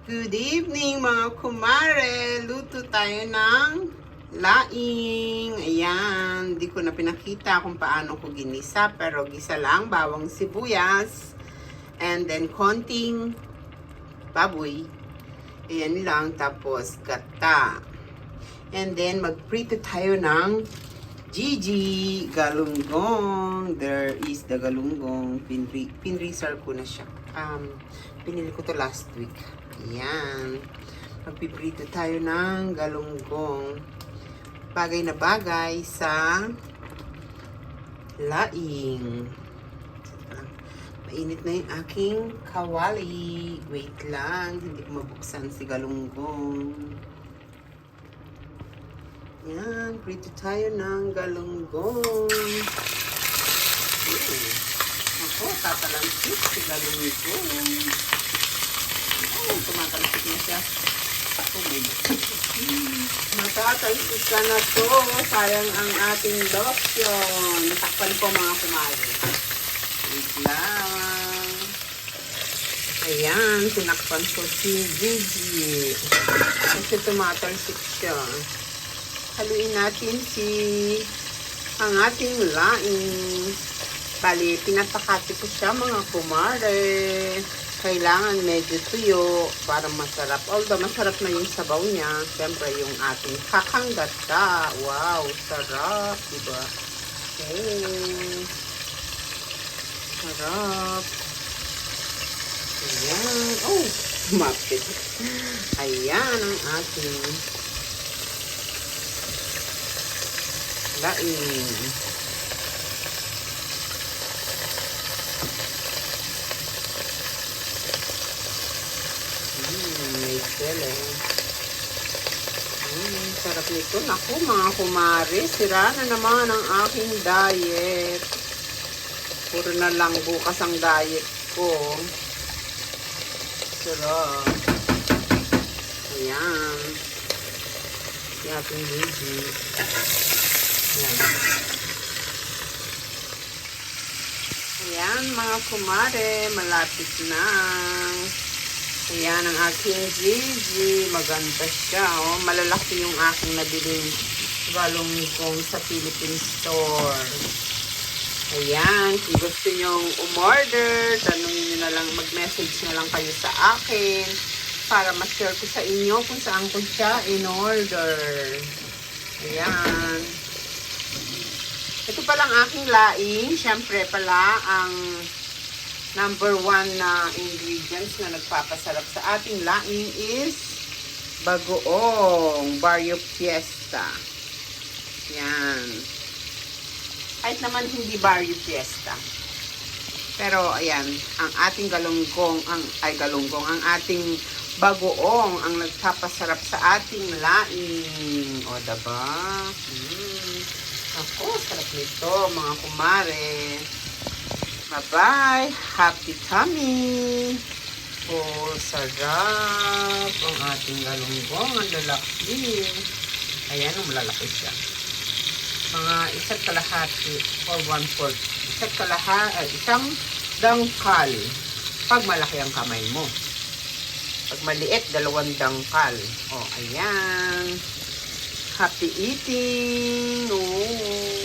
Good evening mga kumare! Luto tayo ng laing. Ayan, di ko na pinakita kung paano ko ginisa, pero gisa lang, bawang sibuyas, and then konting baboy. Ayan lang, tapos gata. And then magprito tayo ng Gigi galunggong. There is the galunggong. Pinreserve ko na siya. Pinili ko to last week. Ayan. Magpiprito tayo ng galunggong. Bagay na bagay sa laing. Mainit na yung aking kawali. Wait lang. Hindi ko mabuksan si galunggong. Yan. Prito tayo ng galunggong. Ako, tatalansik si galunggong. Oh, tumatalansik na siya. Matatansik ka na to. Sayang ang ating lotion. Takpan po mga kumari. Wait lang. Ayan, tinakpan ko si Gigi. Kasi tumatalsik siya. Haluin natin ang ating laing. Bali, pinapakati ko siya mga kumare. Kailangan medyo tuyo para masarap. Although masarap na yung sabaw niya. Siyempre yung ating kakanggata. Wow, sarap. Diba? Okay. Sarap. Ayan. Oh, mapit. Ayan ang ating laing. May sele. Sarap nito. Naku, mga kumare. Sira na naman ang aking diet. Puro na lang bukas ang diet ko. Sarap. Ayan. Yung ating Gigi. Ayan. Ayan mga kumare, malapit na. Ayan ang aking Gigi. Maganda siya. Oh. Malalaki yung aking nabiling galunggong sa Philippine store. Ayan, kung gusto nyong umorder, tanongin nyo na lang, mag-message na lang kayo sa akin para ma-share ko sa inyo kung saan ko siya in-order. Ayan. Ito palang aking laing. Siyempre pala, ang number 1 na ingredients na nagpapasarap sa ating laing is bagoong Barrio Fiesta. Yan. Kahit naman hindi Barrio Fiesta. Pero ayan, ang ating galunggong, ang ating bagoong ang nagpapasarap sa ating laing. O, diba? Ako, sarap nito, mga kumare. Bye-bye. Happy tummy. Oh, sarap. Ang ating galunggong, ang lalaki. Ayan, malalaki siya. Mga isa't kalahati or 1/4. Isang dangkal. Pag malaki ang kamay mo. Pag maliit, 2 dangkal. Oh, ayan. Happy eating. Oh.